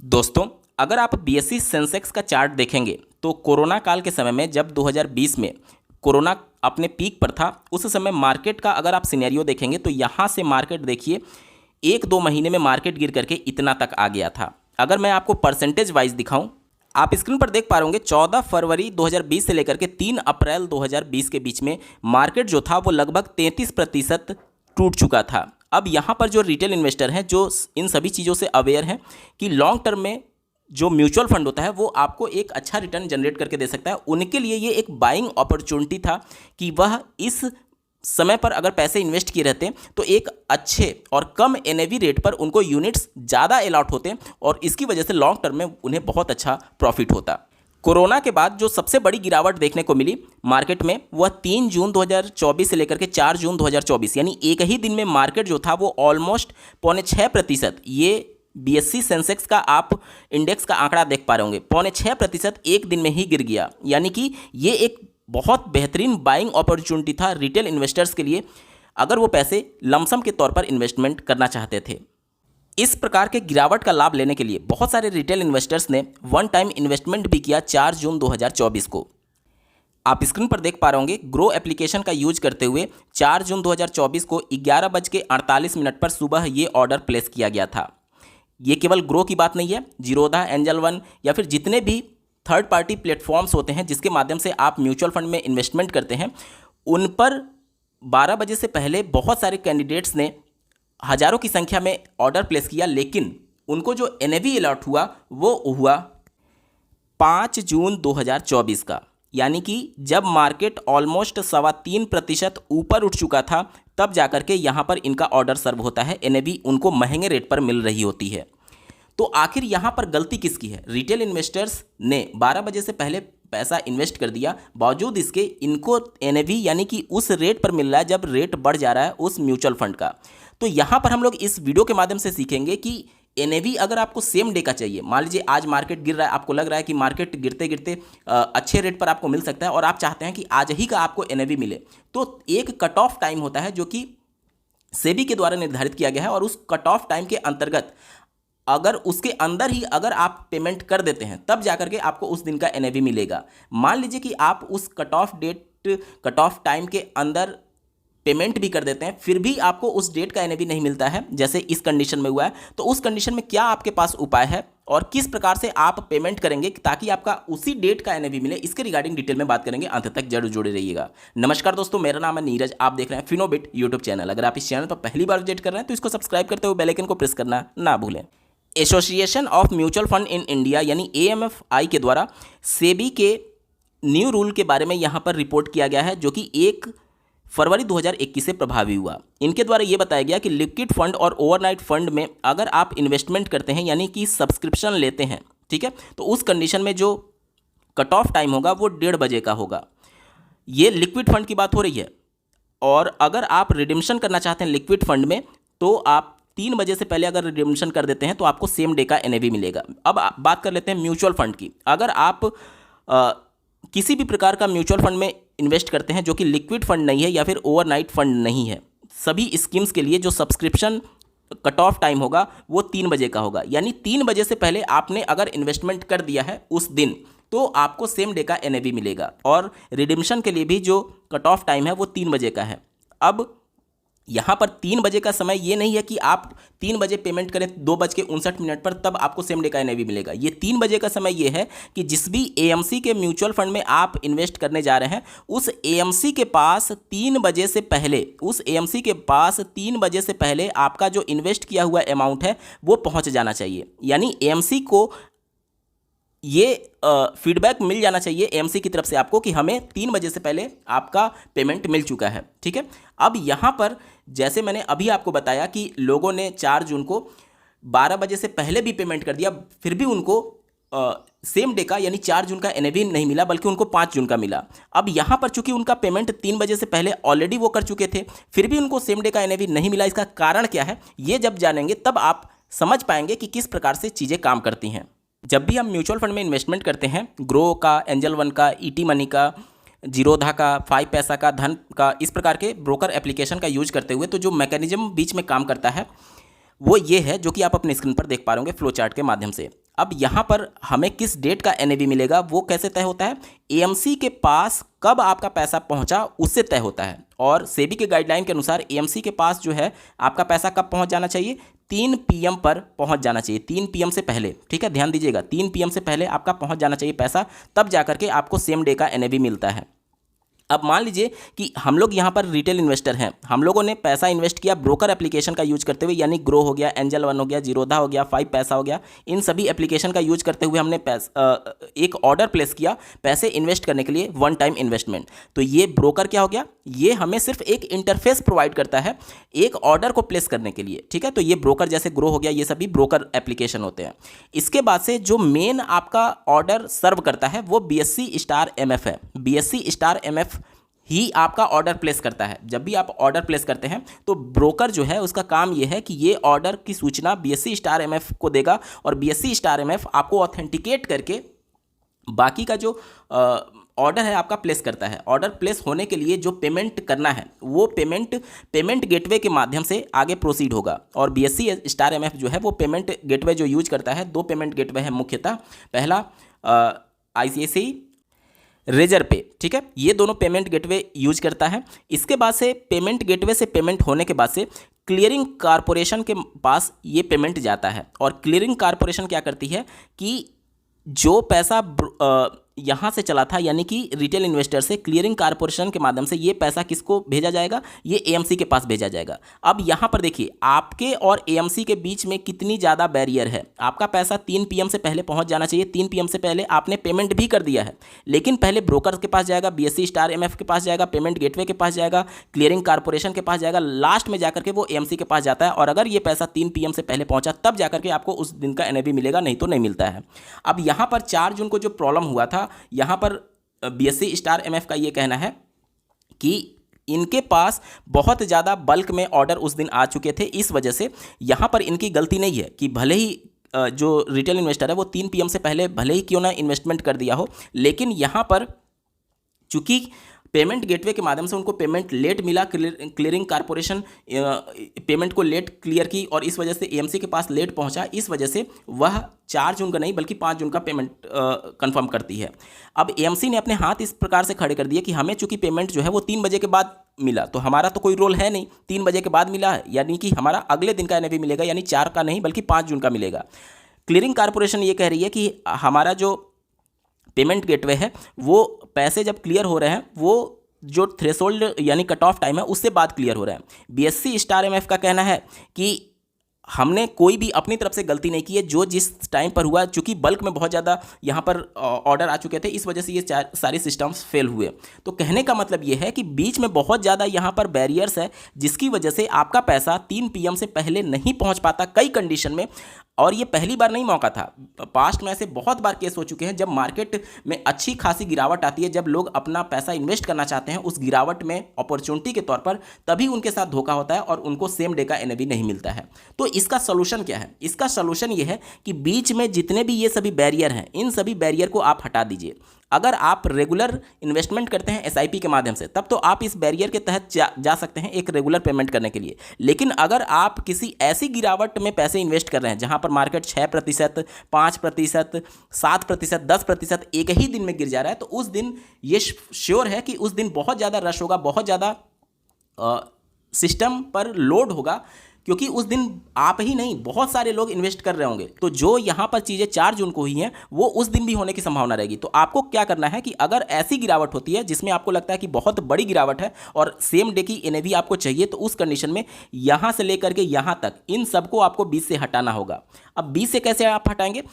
दोस्तों, अगर आप बीएसई सेंसेक्स का चार्ट देखेंगे तो कोरोना काल के समय में जब 2020 में कोरोना अपने पीक पर था, उस समय मार्केट का अगर आप सिनेरियो देखेंगे तो यहाँ से मार्केट देखिए 1-2 महीने में मार्केट गिर करके इतना तक आ गया था। अगर मैं आपको परसेंटेज वाइज दिखाऊं, आप स्क्रीन पर देख पा रहे होंगे 14 फरवरी 2020 से लेकर के 3 अप्रैल 2020 के बीच में मार्केट जो था वो लगभग 33% टूट चुका था। अब यहाँ पर जो रिटेल इन्वेस्टर हैं, जो इन सभी चीज़ों से अवेयर हैं कि लॉन्ग टर्म में जो म्यूचुअल फंड होता है वो आपको एक अच्छा रिटर्न जनरेट करके दे सकता है, उनके लिए ये एक बाइंग अपॉर्चुनिटी था कि वह इस समय पर अगर पैसे इन्वेस्ट किए रहते तो एक अच्छे और कम एनएवी रेट पर उनको यूनिट्स ज़्यादा अलॉट होते और इसकी वजह से लॉन्ग टर्म में उन्हें बहुत अच्छा प्रॉफिट होता। कोरोना के बाद जो सबसे बड़ी गिरावट देखने को मिली मार्केट में वह 3 जून 2024 से लेकर के 4 जून 2024 यानी एक ही दिन में मार्केट जो था वो ऑलमोस्ट 5.6%, ये बीएसई सेंसेक्स का आप इंडेक्स का आंकड़ा देख पा रहे होंगे, 5.6% एक दिन में ही गिर गया। यानी कि ये एक बहुत बेहतरीन बाइंग अपॉर्चुनिटी था रिटेल इन्वेस्टर्स के लिए, अगर वो पैसे लमसम के तौर पर इन्वेस्टमेंट करना चाहते थे। इस प्रकार के गिरावट का लाभ लेने के लिए बहुत सारे रिटेल इन्वेस्टर्स ने वन टाइम इन्वेस्टमेंट भी किया 4 जून 2024 को। आप स्क्रीन पर देख पा रहे होंगे ग्रो एप्लीकेशन का यूज करते हुए 4 जून 2024 को 11:48 पर सुबह ये ऑर्डर प्लेस किया गया था। ये केवल ग्रो की बात नहीं है, जीरोधा, एंजल वन या फिर जितने भी थर्ड पार्टी प्लेटफॉर्म्स होते हैं जिसके माध्यम से आप म्यूचुअल फंड में इन्वेस्टमेंट करते हैं, उन पर 12 बजे से पहले बहुत सारे कैंडिडेट्स ने हज़ारों की संख्या में ऑर्डर प्लेस किया, लेकिन उनको जो एनएवी अलॉट हुआ वो हुआ 5 जून 2024 का। यानी कि जब मार्केट ऑलमोस्ट 3.25% ऊपर उठ चुका था, तब जाकर के यहाँ पर इनका ऑर्डर सर्व होता है, एनएवी उनको महंगे रेट पर मिल रही होती है। तो आखिर यहाँ पर गलती किसकी है? रिटेल इन्वेस्टर्स ने 12 बजे से पहले पैसा इन्वेस्ट कर दिया, बावजूद इसके इनको एनएवी यानी कि उस रेट पर मिल रहा है जब रेट बढ़ जा रहा है उस म्यूचुअल फंड का। तो यहाँ पर हम लोग इस वीडियो के माध्यम से सीखेंगे कि एनएवी अगर आपको सेम डे का चाहिए, मान लीजिए आज मार्केट गिर रहा है, आपको लग रहा है कि मार्केट गिरते गिरते अच्छे रेट पर आपको मिल सकता है और आप चाहते हैं कि आज ही का आपको एनएवी मिले, तो एक कट ऑफ टाइम होता है जो कि सेबी के द्वारा निर्धारित किया गया है और उस कट ऑफ टाइम के अंतर्गत अगर उसके अंदर ही अगर आप पेमेंट कर देते हैं तब जाकर के आपको उस दिन का एनएवी मिलेगा। मान लीजिए कि आप उस कट ऑफ टाइम के अंदर पेमेंट भी कर देते हैं, फिर भी आपको उस डेट का एनएवी नहीं मिलता है, जैसे इस कंडीशन में हुआ है, तो उस कंडीशन में क्या आपके पास उपाय है और किस प्रकार से आप पेमेंट करेंगे ताकि आपका उसी डेट का एनएवी मिले, इसके रिगार्डिंग डिटेल में बात करेंगे। अंत तक जरूर जुड़े रहिएगा। नमस्कार दोस्तों, मेरा नाम है नीरज, आप देख रहे हैं फिनोबिट यूट्यूब चैनल। अगर आप इस चैनल पर पहली बार विजिट कर रहे हैं तो इसको सब्सक्राइब करते हुए बेल आइकन को प्रेस करना ना भूलें। Association of mutual fund in India यानी एएमएफआई के द्वारा सेबी के न्यू रूल के बारे में यहाँ पर रिपोर्ट किया गया है, जो कि 1 फरवरी 2021 से प्रभावी हुआ। इनके द्वारा ये बताया गया कि लिक्विड फंड और ओवरनाइट फंड में अगर आप इन्वेस्टमेंट करते हैं यानी कि सब्सक्रिप्शन लेते हैं, ठीक है, तो उस कंडीशन में जो कट ऑफ टाइम होगा वो 1:30 बजे का होगा। ये लिक्विड फंड की बात हो रही है। और अगर आप रिडिम्पशन करना चाहते हैं लिक्विड फंड में, तो आप 3 बजे से पहले अगर रिडिम्पशन कर देते हैं तो आपको सेम डे का एनएवी मिलेगा। अब बात कर लेते हैं म्यूचुअल फंड की। अगर आप किसी भी प्रकार का म्यूचुअल फंड में इन्वेस्ट करते हैं जो कि लिक्विड फंड नहीं है या फिर ओवरनाइट फंड नहीं है, सभी स्कीम्स के लिए जो सब्सक्रिप्शन कट ऑफ टाइम होगा वो 3 बजे का होगा। यानी 3 बजे से पहले आपने अगर इन्वेस्टमेंट कर दिया है उस दिन, तो आपको सेम डे का एनएवी मिलेगा। और रिडिम्पशन के लिए भी जो कट ऑफ टाइम है वो 3 बजे का है। अब यहाँ पर 3 बजे का समय ये नहीं है कि आप 3 बजे पेमेंट करें 2:59 पर तब आपको सेम डे का एनएवी मिलेगा। ये 3 बजे का समय ये है कि जिस भी एएमसी के म्यूचुअल फंड में आप इन्वेस्ट करने जा रहे हैं, उस एएमसी के पास 3 बजे से पहले आपका जो इन्वेस्ट किया हुआ अमाउंट है वो पहुँच जाना चाहिए। यानी एएमसी को ये फीडबैक मिल जाना चाहिए एएमसी की तरफ से आपको कि हमें 3 बजे से पहले आपका पेमेंट मिल चुका है, ठीक है। अब यहाँ पर जैसे मैंने अभी आपको बताया कि लोगों ने 4 जून को 12 बजे से पहले भी पेमेंट कर दिया, फिर भी उनको सेम डे का यानी 4 जून का एनएवी नहीं मिला, बल्कि उनको 5 जून का मिला। अब यहाँ पर चूंकि उनका पेमेंट 3 बजे से पहले ऑलरेडी वो कर चुके थे, फिर भी उनको सेम डे का एनएवी नहीं मिला। इसका कारण क्या है, ये जब जानेंगे तब आप समझ पाएंगे कि किस प्रकार से चीज़ें काम करती हैं। जब भी हम म्यूचुअल फंड में इन्वेस्टमेंट करते हैं, ग्रो का, एंजल वन का, ईटी मनी का, जीरोधा का, 5 पैसा का, धन का, इस प्रकार के ब्रोकर एप्लीकेशन का यूज करते हुए तो जो मैकेनिज्म बीच में काम करता है वो ये है जो कि आप अपने स्क्रीन पर देख पा रहे होंगे फ्लो चार्ट के माध्यम से। अब यहाँ पर हमें किस डेट का एनएवी मिलेगा वो कैसे तय होता है, एएमसी के पास कब आपका पैसा पहुँचा उससे तय होता है। और सेबी के गाइडलाइन के अनुसार एएमसी के पास जो है आपका पैसा कब पहुँच जाना चाहिए, 3 PM पर पहुँच जाना चाहिए, 3 PM से पहले। ठीक है, ध्यान दीजिएगा, 3 PM से पहले आपका पहुँच जाना चाहिए पैसा, तब जाकर के आपको सेम डे का एनएवी मिलता है। अब मान लीजिए कि हम लोग यहाँ पर रिटेल इन्वेस्टर हैं, हम लोगों ने पैसा इन्वेस्ट किया ब्रोकर एप्लीकेशन का यूज करते हुए, यानी ग्रो हो गया, एंजल वन हो गया, जीरोधा हो गया, 5 पैसा हो गया, इन सभी एप्लीकेशन का यूज करते हुए हमने एक ऑर्डर प्लेस किया पैसे इन्वेस्ट करने के लिए, वन टाइम इन्वेस्टमेंट। तो ये ब्रोकर क्या हो गया, ये हमें सिर्फ एक इंटरफेस प्रोवाइड करता है एक ऑर्डर को प्लेस करने के लिए। ठीक है, तो ये ब्रोकर जैसे ग्रो हो गया, ये सभी ब्रोकर एप्लीकेशन होते हैं। इसके बाद से जो मेन आपका ऑर्डर सर्व करता है वो BSE स्टार MF है। BSE स्टार MF ही आपका ऑर्डर प्लेस करता है। जब भी आप ऑर्डर प्लेस करते हैं तो ब्रोकर जो है उसका काम ये है कि ये ऑर्डर की सूचना BSE स्टार MF को देगा, और BSE स्टार MF आपको ऑथेंटिकेट करके बाकी का जो ऑर्डर है आपका प्लेस करता है। ऑर्डर प्लेस होने के लिए जो पेमेंट करना है वो पेमेंट गेटवे के माध्यम से आगे प्रोसीड होगा। और BSE स्टार MF जो है वो पेमेंट गेटवे जो यूज करता है, 2 पेमेंट गेटवे है मुख्यतः। पहला ICICI रेजर पे, ठीक है, ये दोनों पेमेंट गेटवे यूज करता है। इसके बाद से पेमेंट गेटवे से पेमेंट होने के बाद से क्लियरिंग कॉरपोरेशन के पास ये पेमेंट जाता है। और क्लियरिंग कॉरपोरेशन क्या करती है कि जो पैसा यहाँ से चला था, यानी कि रिटेल इन्वेस्टर से क्लियरिंग कॉरपोरेशन के माध्यम से ये पैसा किसको भेजा जाएगा, ये एएमसी के पास भेजा जाएगा। अब यहाँ पर देखिए आपके और एएमसी के बीच में कितनी ज़्यादा बैरियर है। आपका पैसा 3 PM से पहले पहुँच जाना चाहिए, 3 PM से पहले आपने पेमेंट भी कर दिया है, लेकिन पहले ब्रोकर के पास जाएगा, BSE स्टार MF के पास जाएगा, पेमेंट गेटवे के पास जाएगा, क्लियरिंग कॉरपोरेशन के पास जाएगा, लास्ट में जाकर के वो एएमसी के पास जाता है। और अगर ये पैसा 3 PM से पहले पहुँचा तब जाकर के आपको उस दिन का एनएवी मिलेगा, नहीं तो नहीं मिलता है। अब यहाँ पर 4 जून को जो प्रॉब्लम हुआ था, यहाँ पर BSE स्टार MF का ये कहना है कि इनके पास बहुत ज़्यादा बल्क में ऑर्डर उस दिन आ चुके थे, इस वजह से यहाँ पर इनकी गलती नहीं है कि भले ही जो रिटेल इन्वेस्टर है वो 3 PM से पहले भले ही क्यों ना इन्वेस्टमेंट कर दिया हो, लेकिन यहाँ पर चूँकि पेमेंट गेटवे के माध्यम से उनको पेमेंट लेट मिला, क्लियरिंग कॉरपोरेशन पेमेंट को लेट क्लियर की और इस वजह से एएमसी के पास लेट पहुंचा, इस वजह से वह 4 जून का नहीं बल्कि 5 जून का पेमेंट कंफर्म करती है। अब एएमसी ने अपने हाथ इस प्रकार से खड़े कर दिए कि हमें चूंकि पेमेंट जो है वो 3 बजे के बाद मिला, तो हमारा तो कोई रोल है नहीं, 3 बजे के बाद मिला है, यानी कि हमारा अगले दिन का एनएवी मिलेगा, यानी 4 का नहीं बल्कि 5 जून का मिलेगा। क्लियरिंग कॉरपोरेशन ये कह रही है कि हमारा जो पेमेंट गेटवे है वो पैसे जब क्लियर हो रहे हैं वो जो थ्रेशोल्ड यानी कट ऑफ टाइम है उससे बाद क्लियर हो रहा है। BSE स्टार MF का कहना है कि हमने कोई भी अपनी तरफ से गलती नहीं की है, जो जिस टाइम पर हुआ, चूंकि बल्क में बहुत ज़्यादा यहाँ पर ऑर्डर आ चुके थे, इस वजह से ये सारे सिस्टम्स फेल हुए। तो कहने का मतलब ये है कि बीच में बहुत ज़्यादा यहाँ पर बैरियर्स है, जिसकी वजह से आपका पैसा 3 PM से पहले नहीं पहुँच पाता कई कंडीशन में। और ये पहली बार नहीं मौका था, पास्ट में ऐसे बहुत बार केस हो चुके हैं जब मार्केट में अच्छी खासी गिरावट आती है, जब लोग अपना पैसा इन्वेस्ट करना चाहते हैं, उस गिरावट में अपॉर्चुनिटी के तौर पर तभी उनके साथ धोखा होता है और उनको सेम डे का एनएवी नहीं मिलता है। तो इसका सोल्यूशन क्या है? इसका सोल्यूशन ये है कि बीच में जितने भी ये सभी बैरियर हैं, इन सभी बैरियर को आप हटा दीजिए। अगर आप रेगुलर इन्वेस्टमेंट करते हैं SIP के माध्यम से, तब तो आप इस बैरियर के तहत जा सकते हैं एक रेगुलर पेमेंट करने के लिए। लेकिन अगर आप किसी ऐसी गिरावट में पैसे इन्वेस्ट कर रहे हैं जहां पर मार्केट 6%, 5%, 7%, 10% एक ही दिन में गिर जा रहा है, तो उस दिन ये श्योर है कि उस दिन बहुत ज़्यादा रश होगा, बहुत ज़्यादा सिस्टम पर लोड होगा, क्योंकि उस दिन आप ही नहीं बहुत सारे लोग इन्वेस्ट कर रहे होंगे। तो जो यहाँ पर चीज़ें 4 जून को हुई हैं वो उस दिन भी होने की संभावना रहेगी। तो आपको क्या करना है कि अगर ऐसी गिरावट होती है जिसमें आपको लगता है कि बहुत बड़ी गिरावट है और सेम डे की एनएवी आपको चाहिए, तो उस कंडीशन में यहाँ से लेकर के यहाँ तक इन सबको आपको 20 से हटाना होगा। अब 20 से कैसे आप हटाएंगे?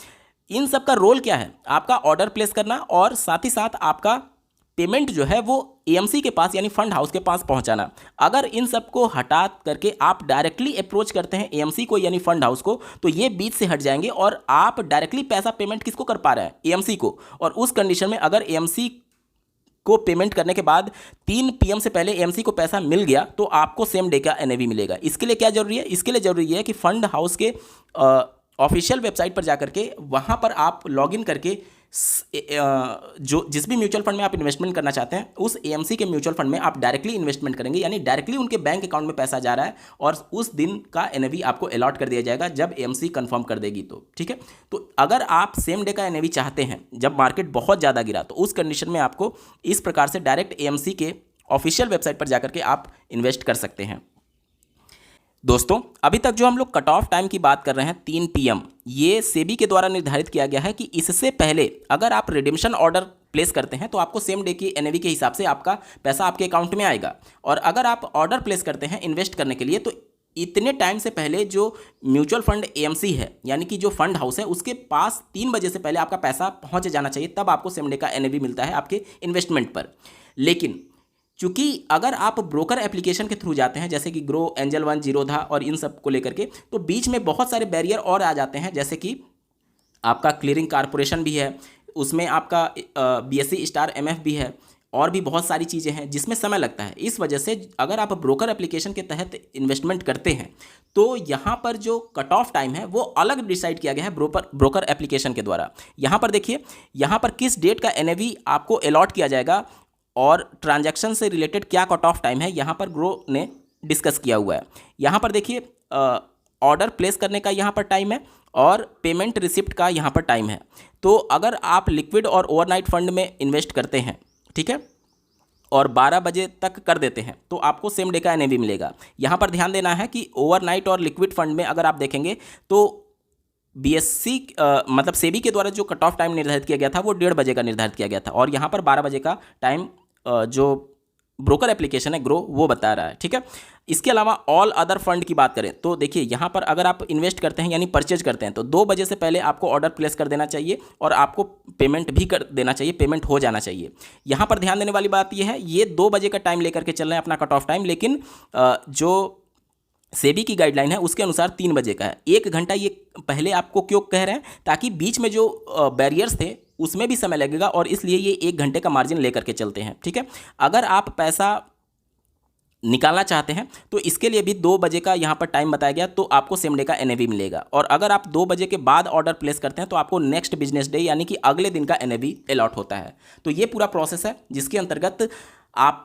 इन सब का रोल क्या है? आपका ऑर्डर प्लेस करना और साथ ही साथ आपका पेमेंट जो है वो एएमसी के पास यानी फंड हाउस के पास पहुंचाना। अगर इन सबको हटा करके आप डायरेक्टली अप्रोच करते हैं एएमसी को यानी फंड हाउस को, तो ये बीच से हट जाएंगे और आप डायरेक्टली पैसा पेमेंट किसको कर पा रहे हैं? एएमसी को। और उस कंडीशन में अगर एएमसी को पेमेंट करने के बाद 3 PM से पहले एएमसी को पैसा मिल गया तो आपको सेम डे का एनएवी मिलेगा। इसके लिए क्या जरूरी है? इसके लिए जरूरी है कि फंड हाउस के ऑफिशियल वेबसाइट पर जाकर के वहाँ पर आप लॉगिन करके जो जिस भी म्यूचुअल फंड में आप इन्वेस्टमेंट करना चाहते हैं उस एएमसी के म्यूचुअल फंड में आप डायरेक्टली इन्वेस्टमेंट करेंगे, यानी डायरेक्टली उनके बैंक अकाउंट में पैसा जा रहा है और उस दिन का एनएवी आपको अलॉट कर दिया जाएगा जब एएमसी कंफर्म कर देगी तो। ठीक है, तो अगर आप सेम डे का एनएवी चाहते हैं जब मार्केट बहुत ज़्यादा गिरा तो उस कंडीशन में आपको इस प्रकार से डायरेक्ट एएमसी के ऑफिशियल वेबसाइट पर जाकर के आप इन्वेस्ट कर सकते हैं। दोस्तों, अभी तक जो हम लोग कट ऑफ टाइम की बात कर रहे हैं 3 PM, ये सेबी के द्वारा निर्धारित किया गया है कि इससे पहले अगर आप रिडेम्पशन ऑर्डर प्लेस करते हैं तो आपको सेम डे की एनएवी के हिसाब से आपका पैसा आपके अकाउंट में आएगा, और अगर आप ऑर्डर प्लेस करते हैं इन्वेस्ट करने के लिए तो इतने टाइम से पहले जो म्यूचुअल फंड एएमसी है यानी कि जो फंड हाउस है उसके पास 3 बजे से पहले आपका पैसा पहुंच जाना चाहिए, तब आपको सेम डे का एनएवी मिलता है आपके इन्वेस्टमेंट पर। लेकिन चूंकि अगर आप ब्रोकर एप्लीकेशन के थ्रू जाते हैं जैसे कि ग्रो, एंजल वन, जीरोधा और इन सब को लेकर के, तो बीच में बहुत सारे बैरियर और आ जाते हैं, जैसे कि आपका क्लियरिंग कॉर्पोरेशन भी है, उसमें आपका बीएसई स्टार एमएफ भी है, और भी बहुत सारी चीज़ें हैं जिसमें समय लगता है। इस वजह से अगर आप ब्रोकर एप्लीकेशन के तहत इन्वेस्टमेंट करते हैं तो यहाँ पर जो कट ऑफ टाइम है वो अलग डिसाइड किया गया है ब्रोकर एप्लीकेशन के द्वारा। यहाँ पर देखिए, यहाँ पर किस डेट का एनएवी आपको अलॉट किया जाएगा और ट्रांजैक्शन से रिलेटेड क्या कट ऑफ टाइम है, यहाँ पर ग्रो ने डिस्कस किया हुआ है। यहाँ पर देखिए ऑर्डर प्लेस करने का यहाँ पर टाइम है और पेमेंट रिसिप्ट का यहाँ पर टाइम है। तो अगर आप लिक्विड और ओवरनाइट फंड में इन्वेस्ट करते हैं, ठीक है, और 12 बजे तक कर देते हैं तो आपको सेम डे का एनएवी मिलेगा। यहाँ पर ध्यान देना है कि ओवरनाइट और लिक्विड फंड में अगर आप देखेंगे तो बीएससी मतलब सेबी के द्वारा जो कट ऑफ टाइम निर्धारित किया गया था वो 1:30 बजे का निर्धारित किया गया था, और यहाँ पर 12 बजे का टाइम जो ब्रोकर एप्लीकेशन है ग्रो वो बता रहा है। ठीक है, इसके अलावा ऑल अदर फंड की बात करें तो देखिए यहाँ पर अगर आप इन्वेस्ट करते हैं यानी परचेज करते हैं तो 2 बजे से पहले आपको ऑर्डर प्लेस कर देना चाहिए और आपको पेमेंट भी कर देना चाहिए, पेमेंट हो जाना चाहिए। यहाँ पर ध्यान देने वाली बात यह है, ये 2 बजे का टाइम लेकर के चल रहे हैं अपना कट ऑफ टाइम, लेकिन जो सेबी की गाइडलाइन है उसके अनुसार 3 बजे का है। 1 घंटा ये पहले आपको क्यों कह रहे हैं, ताकि बीच में जो बैरियर्स थे उसमें भी समय लगेगा और इसलिए ये 1 घंटे का मार्जिन लेकर के चलते हैं। ठीक है, अगर आप पैसा निकालना चाहते हैं तो इसके लिए भी 2 बजे का यहाँ पर टाइम बताया गया, तो आपको सेम डे का एनएवी मिलेगा। और अगर आप 2 बजे के बाद ऑर्डर प्लेस करते हैं तो आपको नेक्स्ट बिजनेस डे यानी कि अगले दिन का एनएवी अलॉट होता है। तो ये पूरा प्रोसेस है जिसके अंतर्गत आप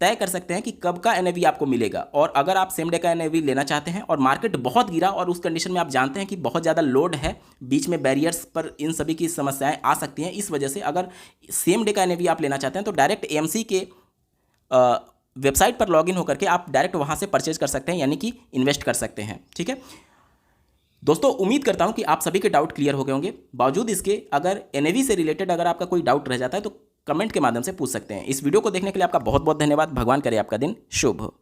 तय कर सकते हैं कि कब का एनएवी आपको मिलेगा। और अगर आप सेम डे का एनएवी लेना चाहते हैं और मार्केट बहुत गिरा और उस कंडीशन में आप जानते हैं कि बहुत ज़्यादा लोड है, बीच में बैरियर्स पर इन सभी की समस्याएं आ सकती हैं, इस वजह से अगर सेम डे का एनएवी आप लेना चाहते हैं तो डायरेक्ट एएमसी के वेबसाइट पर लॉगिन होकर के आप डायरेक्ट वहाँ से परचेज कर सकते हैं, यानी कि इन्वेस्ट कर सकते हैं। ठीक है दोस्तों, उम्मीद करता हूँ कि आप सभी के डाउट क्लियर हो गए होंगे। बावजूद इसके अगर एनएवी से रिलेटेड अगर आपका कोई डाउट रह जाता है तो कमेंट के माध्यम से पूछ सकते हैं। इस वीडियो को देखने के लिए आपका बहुत बहुत धन्यवाद। भगवान करे आपका दिन शुभ हो।